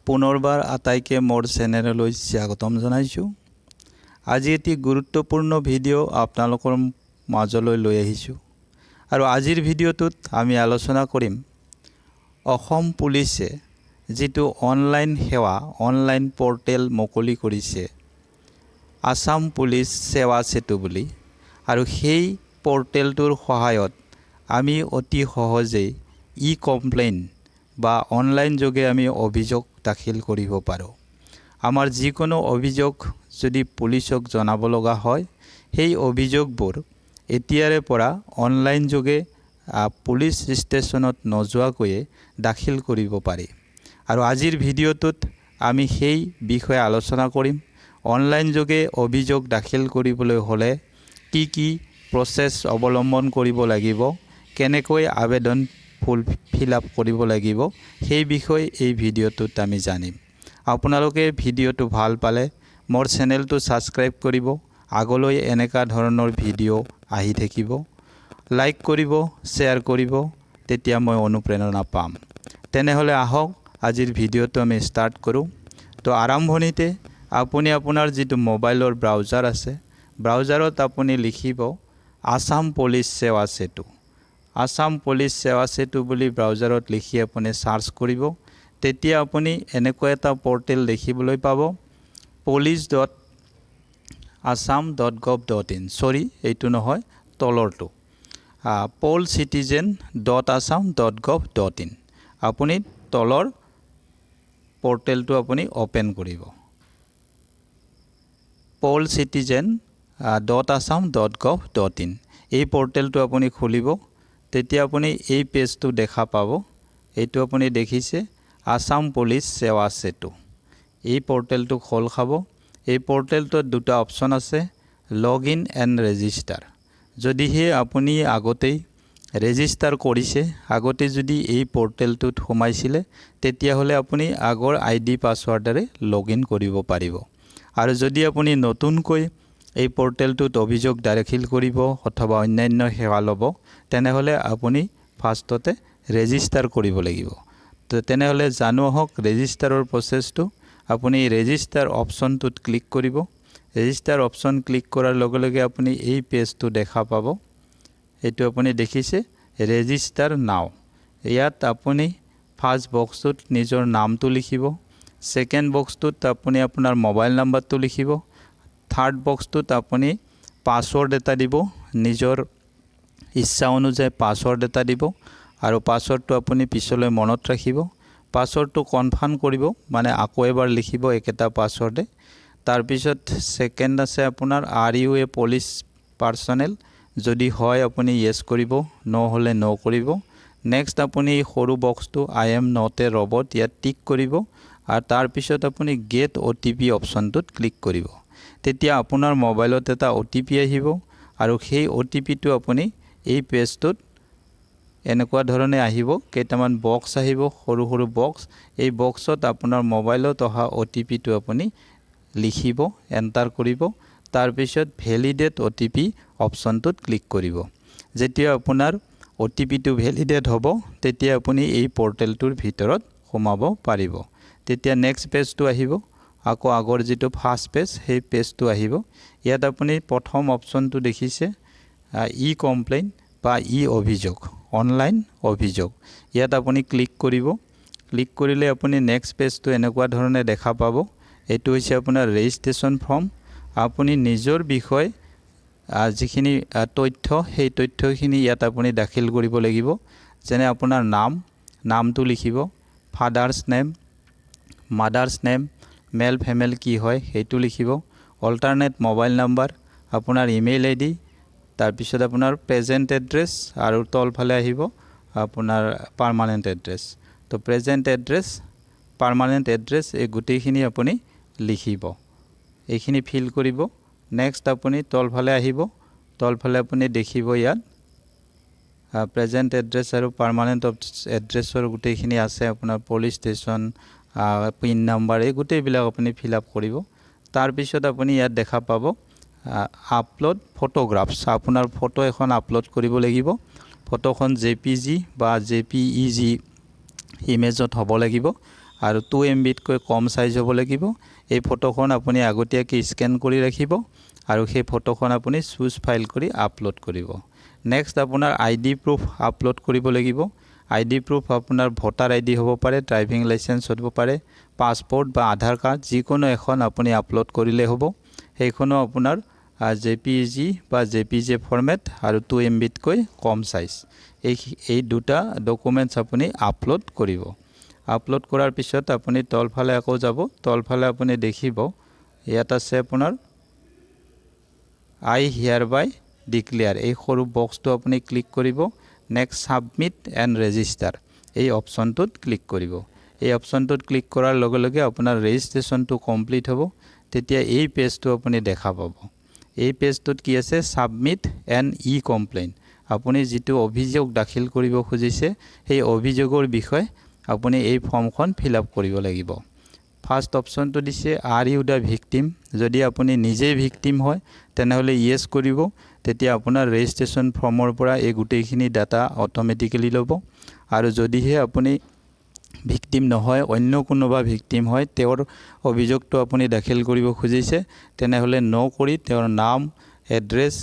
পুনৰবাৰ আটাইকে মোৰ চেনেললৈ স্বাগতম জনাইছোঁ। আজি এটি গুৰুত্বপূৰ্ণ ভিডিঅ' আপোনালোকৰ মাজলৈ লৈ আহিছোঁ আৰু আজিৰ ভিডিঅ'টোত আমি আলোচনা কৰিম অসম পুলিচে যিটো অনলাইন সেৱা অনলাইন পৰ্টেল মুকলি কৰিছে আসাম পুলিচ সেৱা সেতু বুলি আৰু সেই পৰ্টেলটোৰ সহায়ত আমি অতি সহজে ই-কমপ্লেইন বা অনলাইন যোগে আমি অভিযোগ দাখিল কৰিব পাৰোঁ। আমাৰ যিকোনো অভিযোগ যদি পুলিচক জনাব লগা হয় সেই অভিযোগবোৰ এতিয়াৰে পৰা অনলাইন যোগে পুলিচ ষ্টেচনত নোযোৱাকৈ দাখিল কৰিব পাৰি আৰু আজিৰ ভিডিঅ'টোত আমি সেই বিষয়ে আলোচনা কৰিম। অনলাইন যোগে অভিযোগ দাখিল কৰিবলৈ হ'লে কি প্ৰচেছ অৱলম্বন কৰিব লাগিব, কেনেকৈ আবেদন ফিল আপ কৰিব লাগিব সেই বিষয়ে এই ভিডিঅ'টোত আমি জানিম। আপোনালোকে ভিডিঅ'টো ভাল পালে মোৰ চেনেলটো ছাবস্ক্ৰাইব কৰিব। আগলৈ এনেকা ধৰণৰ ভিডিঅ' আহি থাকিব। লাইক কৰিব, শ্বেয়াৰ কৰিব, তেতিয়া মই অনুপ্ৰেৰণা পাম। তেনেহ'লে আহক আজিৰ ভিডিঅ'টো আমি ষ্টাৰ্ট কৰোঁ। তো আৰম্ভণিতে আপুনি আপোনাৰ যিটো মোবাইলৰ ব্ৰাউজাৰ আছে ব্ৰাউজাৰত আপুনি লিখিব আসাম পুলিচ সেৱা সেতু। আসাম পুলিচ সেৱা সেতু বুলি ব্ৰাউজাৰত লিখি আপুনি সাৰ্চ কৰিব। তেতিয়া আপুনি এনেকুৱা এটা পৰ্টেল দেখিবলৈ পাব police.assam.gov.in সৰি এইটো নহয় তলৰটো polcitizen.assam.gov.in আপুনি তলৰ পৰ্টেলটো আপুনি ওপেন কৰিব। polcitizen.assam.gov.in এই পৰ্টেলটো আপুনি খুলিব। তেতিয়া আপুনি এই পেজটো দেখা পাব। এইটো আপুনি দেখিছে আসাম পুলিচ সেৱা সেতু। এই পৰ্টেলটো খোল খাব। এই পৰ্টেলটোত দুটা অপচন আছে, লগ ইন এণ্ড ৰেজিষ্টাৰ। যদিহে আপুনি আগতেই ৰেজিষ্টাৰ কৰিছে, আগতে যদি এই পৰ্টেলটোত সোমাইছিলে তেতিয়াহ'লে আপুনি আগৰ আইডি পাছৱৰ্ডেৰে লগ ইন কৰিব পাৰিব। আৰু যদি আপুনি নতুনকৈ এই পৰ্টেলটোত অভিযোগ দাখিল কৰিব অথবা অন্যান্য সেৱা ল'ব তেনেহ'লে আপুনি ফাৰ্ষ্টতে ৰেজিষ্টাৰ কৰিব লাগিব। তো তেনেহ'লে জানো আহক ৰেজিষ্টাৰৰ প্ৰচেছটো। আপুনি ৰেজিষ্টাৰ অপশ্যনটোত ক্লিক কৰিব। ৰেজিষ্টাৰ অপশ্যন ক্লিক কৰাৰ লগে লগে আপুনি এই পেজটো দেখা পাব। এইটো আপুনি দেখিছে ৰেজিষ্টাৰ নাও। ইয়াত আপুনি ফাৰ্ষ্ট বক্সটোত নিজৰ নামটো লিখিব। ছেকেণ্ড বক্সটোত আপুনি আপোনাৰ মোবাইল নাম্বাৰটো লিখিব। থাৰ্ড বক্সটোত আপুনি পাছৱৰ্ড এটা দিব, নিজৰ ইচ্ছা অনুযায়ী পাছৱৰ্ড এটা দিব আৰু পাছৱৰ্ডটো আপুনি পিছলৈ মনত ৰাখিব। পাছৱৰ্ডটো কনফাৰ্ম কৰিব, মানে আকৌ এবাৰ লিখিব একেটা পাছৱৰ্ডে। তাৰপিছত ছেকেণ্ড আছে আপোনাৰ R U A police personal, যদি হয় আপুনি য়েছ কৰিব, নহ'লে ন কৰিব। নেক্সট আপুনি এই সৰু বক্সটো I am not a robot ইয়াত টিক কৰিব আৰু তাৰপিছত আপুনি গেট OTP অপশ্যনটোত ক্লিক কৰিব। তেতিয়া আপোনাৰ মোবাইলত এটা OTP আহিব আৰু সেই OTPটো আপুনি এই পেজটোত এনেকুৱা ধৰণে আহিব। কেইটামান বক্স আহিব, সৰু সৰু বক্স। এই বক্সত আপোনাৰ মোবাইলত অহা OTPটো আপুনি লিখিব, এণ্টাৰ কৰিব। তাৰপিছত ভেলিডেট OTP অপশ্যনটোত ক্লিক কৰিব। যেতিয়া আপোনাৰ OTPটো ভেলিডেট হ'ব তেতিয়া আপুনি এই পৰ্টেলটোৰ ভিতৰত সোমাব পাৰিব। তেতিয়া নেক্সট পেজটো আহিব, আকৌ আগৰ যিটো ফাৰ্ষ্ট পেজ সেই পেজটো আহিব। ইয়াত আপুনি প্ৰথম অপশ্যনটো দেখিছে ই-কমপ্লেইন বা অভিযোগ, অনলাইন অভিযোগ। ইয়াত আপুনি ক্লিক কৰিব। ক্লিক কৰিলে আপুনি নেক্সট পেজটো এনেকুৱা ধৰণে দেখা পাব। এইটো হৈছে আপোনাৰ ৰেজিষ্ট্ৰেশ্যন ফৰ্ম। আপুনি নিজৰ বিষয়ে যিখিনি তথ্য সেই তথ্যখিনি ইয়াত আপুনি দাখিল কৰিব লাগিব। যেনে আপোনাৰ নামটো লিখিব, father's name, mother's name, male female কি হয় সেইটো লিখিব, অল্টাৰনেট মোবাইল নাম্বাৰ, আপোনাৰ ইমেইল ID, তাৰপিছত আপোনাৰ প্ৰেজেণ্ট এড্ৰেছ আৰু তলফালে আহিব আপোনাৰ পাৰ্মানেণ্ট এড্ৰেছ। তো প্ৰেজেণ্ট এড্ৰেছ, পাৰ্মানেণ্ট এড্ৰেছ এই গোটেইখিনি আপুনি লিখিব, এইখিনি ফিল কৰিব। নেক্সট আপুনি তলফালে আহিব, তলফালে আপুনি দেখিব ইয়াত প্ৰেজেণ্ট এড্ৰেছ আৰু পাৰ্মানেণ্ট এড্ৰেছৰ গোটেইখিনি আছে। আপোনাৰ পুলিচ ষ্টেচন, পিন নাম্বাৰ, এই গোটেইবিলাক আপুনি ফিল আপ কৰিব। তাৰপিছত আপুনি ইয়াত দেখা পাব আপলোড ফটোগ্ৰাফছ, আপোনাৰ ফটো এখন আপলোড কৰিব লাগিব। ফটোখন JPG বা JPEG ইমেজত হ'ব লাগিব আৰু 2 MBতকৈ কম সাইজ হ'ব লাগিব এই ফটোখন আপুনি আগতীয়াকৈ স্ক্যান কৰি ৰাখিব আৰু সেই ফটোখন আপুনি চুজ ফাইল কৰি আপলোড কৰিব নেক্সট আপোনাৰ আইডি প্ৰুফ আপলোড কৰিব লাগিব আইডি প্ৰুফ আপোনাৰ ভোটাৰ আইডি হ'ব পাৰে ড্ৰাইভিং লাইসেন্স হ'ব পাৰে পাসপোৰ্ট বা আধাৰ কাৰ্ড যিকোনো এখন আপুনি আপলোড কৰিলে হ'ব সেইখনো আপোনাৰ JPG বা JPG ফৰমেট আৰু 2 MBতকৈ কম সাইজ এই দুটা ডকুমেন্টস আপুনি আপলোড কৰিব আপলোড কৰাৰ পিছত আপুনি তলফালে আকৌ যাব তলফালে আপুনি দেখিব ইয়াত আছে আপোনাৰ I hereby declare এই সৰু বক্সটো আপুনি ক্লিক কৰিব নেক্সট সাবমিট এন্ড ৰেজিষ্টাৰ এই অপচনটোত ক্লিক কৰিব এই অপচনটোত ক্লিক কৰাৰ লগে লগে আপোনাৰ ৰেজিষ্ট্ৰেচনটো কমপ্লিট হ'ব তেতিয়া এই পেজটো আপুনি দেখা পাব এই পেজটোত কি আছে সাবমিট এন্ড eComplaint আপুনি যেটো অভিযোগ দাখিল কৰিব খুজিছে সেই অভিযোগৰ বিষয়ে আপুনি এই ফৰ্মখন ফিল আপ কৰিব লাগিব ফাৰ্স্ট অপচনটো দিছে আৰ ইউ দা ভিকটিম যদি আপুনি নিজে ভিকটিম হয় তেনেহলে ইয়েস কৰিব তেতিয়া আপোনাৰ ৰেজিষ্ট্ৰেচন ফৰ্মৰ পৰা এই গুটেইখিনি ডাটা অটোমেটিক্যালি ল'ব আৰু যদিহে আপুনি ভিকটিম নহয় অন্য কোনোবা ভিকটিম হয় তেওঁৰ অভিযোগটো আপুনি দাখিল কৰিব খুজিছে তেনেহলে নো কৰি তেওঁৰ নাম এড্ৰেছ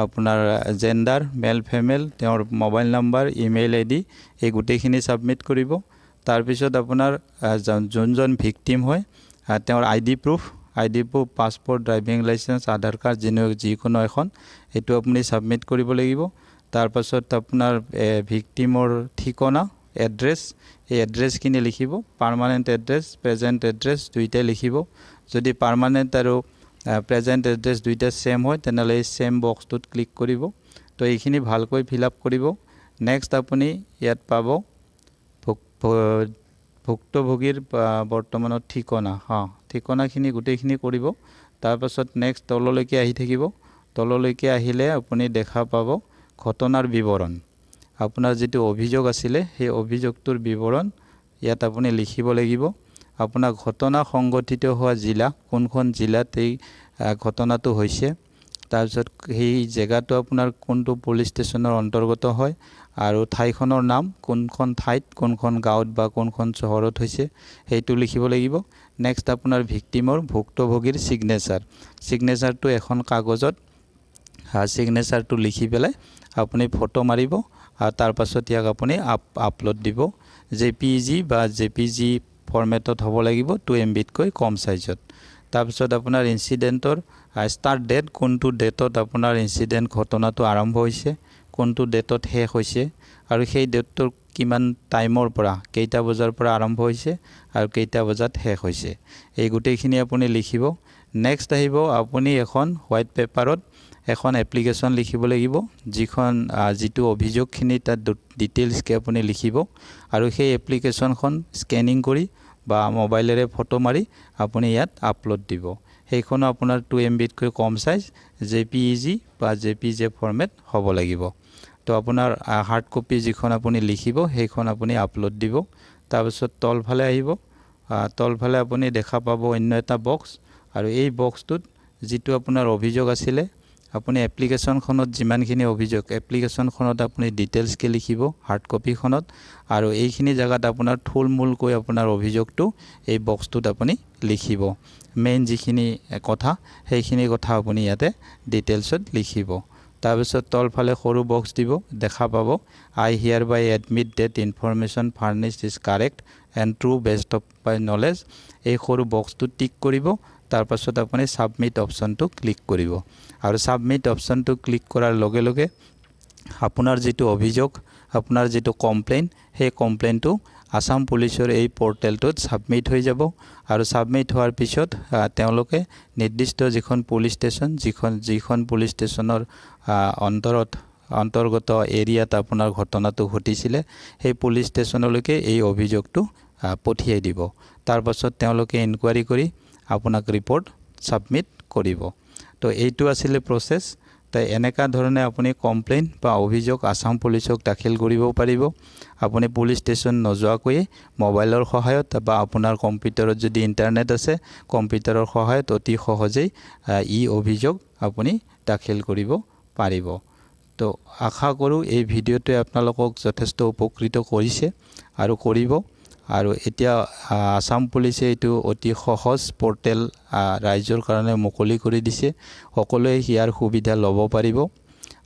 আপোনাৰ জেন্ডাৰ মেল ফিমেল তেওঁৰ মোবাইল নম্বৰ ইমেইল আইডি এই গুটেইখিনি সাবমিট কৰিব তাৰ পিছত আপোনাৰ যোনজন ভিকটিম হয় তেওঁৰ ID proof passport driving license Aadhaar card যিকোনো এখন এটো আপুনি সাবমিট কৰিব লাগিব তাৰ পাছত আপোনাৰ ভিকটিমৰ ঠিকনা এড্ৰেছ এই এড্ৰেছখিনি লিখিব পাৰ্মানেন্ট এড্ৰেছ প্ৰেজেন্ট এড্ৰেছ দুইটা লিখিব যদি পাৰ্মানেন্ট আৰু প্ৰেজেন্ট এড্ৰেছ দুইটা সেম হয় তেনেহলে এই সেম বক্সটোত ক্লিক কৰিব তো এইখিনি ভালকৈ ফিল আপ কৰিব নেক্সট আপুনি ইয়াত পাব ভুক্তভোগীৰ বৰ্তমানৰ ঠিকনাখিনি গুটেইখিনি কৰিব তাৰ পাছত নেক্সট তললৈকে আহি থাকিব তললৈকে আহিলে আপুনি দেখা পাব ঘটনাৰ বিৱৰণ আপোনাৰ যেটো অভিযোগ আছিল সেই অভিযোগটোৰ বিৱৰণ ইয়াত আপুনি লিখিব লাগিব আপোনাৰ ঘটনা সংঘটিত হোৱা জিলা কোনখন জিলাত এই ঘটনাটো হৈছে তাৰপিছত সেই জায়গাটো আপোনাৰ কোনটো পুলিশ ষ্টেচনৰ অন্তৰ্গত হয় আৰু ঠাইখনৰ নাম কোনখন ঠাইত কোনখন গাঁৱত বা কোনখন চহৰত হৈছে সেইটো লিখিব লাগিব নেক্সট আপোনাৰ ভিকটিমৰ ভুক্তভোগীৰ সিগনেচাৰটো এখন কাগজত সিগনেচাৰটো লিখি পেলাই আপুনি ফটো মাৰিব আৰু তাৰ পাছত ইয়াক আপুনি আপলোড দিব JPG বা JPG ফৰমেটত হ'ব লাগিব 2 MBতকৈ কম সাইজত তাৰ পিছত আপোনাৰ ইনসিডেন্টৰ স্টাৰ্ট ডেট কোনটো ডেটত আপোনাৰ ইনসিডেন্ট ঘটনাটো আৰম্ভ হৈছে কোনটো ডেটত শেষ হৈছে আৰু সেই ডেটৰ কিমান টাইমৰ পৰা কেইটা বজাৰ পৰা আৰম্ভ হৈছে আৰু কেইটা বজাত শেষ হৈছে এই গুটেইখিনি আপুনি লিখিব নেক্সট আহিব আপুনি এখন হোৱাইট পেপাৰত এখন এপ্লিকেশন লিখিব লাগিব যেটো অভিযোগখিনি তাত ডিটেইলছ কে আপুনি লিখিব আৰু সেই এপ্লিকেশনখন স্ক্যানিং কৰি বা মোবাইলেৰে ফটো মাৰি আপুনি ইয়াত আপলোড দিব সেইখন আপোনাৰ 2 MBতকৈ কম সাইজ JPG বা JPG ফৰমেট হ'ব লাগিব তো আপোনাৰ হাৰ্ড কপি যিখন আপুনি লিখিব সেইখন আপুনি আপলোড দিব তাৰ পিছত তলফালে আহিব তলফালে আপুনি দেখা পাব অন্য এটা বক্স আৰু এই বক্সটোত যেটো আপোনাৰ অভিযোগ আছিল আপুনি এপ্লিকেশনখনত যিমানখিনি অভিযোগ এপ্লিকেশনখনত আপুনি ডিটেইলছ কে লিখিব হাৰ্ড কপিখনত আৰু এইখিনি জায়গাত আপোনাৰ থুলমূল কৈ আপোনাৰ অভিযোগটো এই বক্সটোত আপুনি লিখিব মেইন যিখিনি কথা সেইখিনি কথা আপুনি ইয়াতে ডিটেইলছত লিখিব তাৰ পিছত তলফালে সৰু বক্স দিব দেখা পাব I hereby admit that information furnished is correct and true based on my knowledge এই সৰু বক্সটো টিক কৰিব তাৰ পাছত আপুনি সাবমিট অপচনটো ক্লিক কৰিব আৰু সাবমিট অপচনটো ক্লিক কৰাৰ লগে লগে আপোনাৰ যেটো অভিযোগ আপোনাৰ যেটো কমপ্লেইন সেই কমপ্লেইনটো আসাম পুলিচৰ এই পোৰ্টেলটোত সাবমিট হৈ যাব আৰু সাবমিট হোৱাৰ পিছত তেওঁলোকে নিৰ্দিষ্ট যিখন পুলিশ ষ্টেচন যিখন পুলিশ ষ্টেচনৰ অন্তৰ্গত এৰিয়াত আপোনাৰ ঘটনাটো ঘটিছিল সেই পুলিশ ষ্টেচনলৈকে এই অভিযোগটো পঠিয়াই দিব তাৰ পাছত তেওঁলোকে ইনকুৱাৰি কৰি আপোনাক ৰিপৰ্ট সাবমিট কৰিব তো এইটো আছিল প্ৰসেস তাই এনেকা ধৰণে আপুনি কমপ্লেইন বা অভিযোগ আসাম পুলিচক দাখিল কৰিব পাৰিব আপুনি পুলিশ ষ্টেচন নযোৱাকৈ মোবাইলৰ সহায়ত বা আপোনাৰ কম্পিউটাৰত যদি ইন্টাৰনেট আছে কম্পিউটাৰৰ সহায়ত অতি সহজেই ই অভিযোগ আপুনি দাখিল কৰিব পাৰিব তো আশা কৰো এই ভিডিওটোৱে আপোনালোকক যথেষ্ট উপকৃত কৰিছে আৰু কৰিব আৰু এতিয়া আসাম পুলিচে এইটো অতি সহজ পোৰ্টেল ৰাইজৰ কাৰণে মুকলি কৰি দিছে সকলোৱে ইয়াৰ সুবিধা ল'ব পাৰিব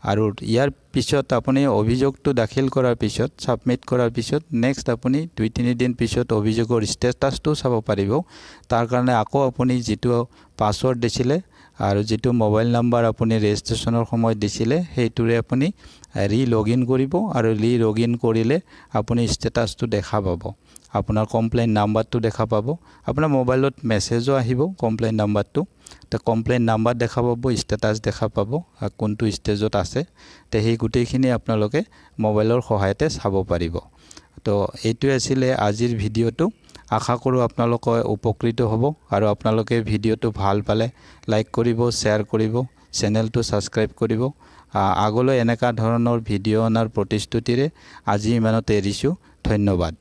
আৰু ইয়াৰ পিছত আপুনি অভিযোগটো দাখিল কৰাৰ পিছত সাবমিট কৰাৰ পিছত নেক্সট আপুনি 2-3 দিন পিছত অভিযোগৰ ষ্টেটাসটো চাব পাৰিব তাৰ কাৰণে আকৌ আপুনি যেটো পাসওয়াৰ্ড দিছিলে আৰু যেটো মোবাইল নাম্বাৰ আপুনি ৰেজিষ্ট্ৰেচনৰ সময় দিছিলে হেইটোৰে আপুনি ৰি-লগইন কৰিব আৰু ৰি-লগইন কৰিলে আপুনি ষ্টেটাসটো দেখা পাব আপোনাৰ কমপ্লেইন নাম্বাৰটো দেখা পাব আপোনাৰ মোবাইলত মেছেজও আহিব কমপ্লেইন নাম্বাৰটো তে কমপ্লেইন নাম্বাৰ দেখা পাব ষ্টেটাস দেখা পাব কোনটো ষ্টেজত আছে তে হেই গুটেইখিনি আপোনালোকে মোবাইলৰ সহায়তে চাব পাৰিব তো এইটো আছিল আজিৰ ভিডিওটো আশা কৰো আপোনালোকে উপকৃত হ'ব আৰু আপোনালোকে ভিডিওটো ভাল পালে লাইক কৰিব শেয়াৰ কৰিব চেনেলটো সাবস্ক্ৰাইব কৰিব আগলৈ এনেকা ধৰণৰ ভিডিও অনাৰ প্ৰতিশ্ৰুতিৰে আজি ইমানতে এৰিছো ধন্যবাদ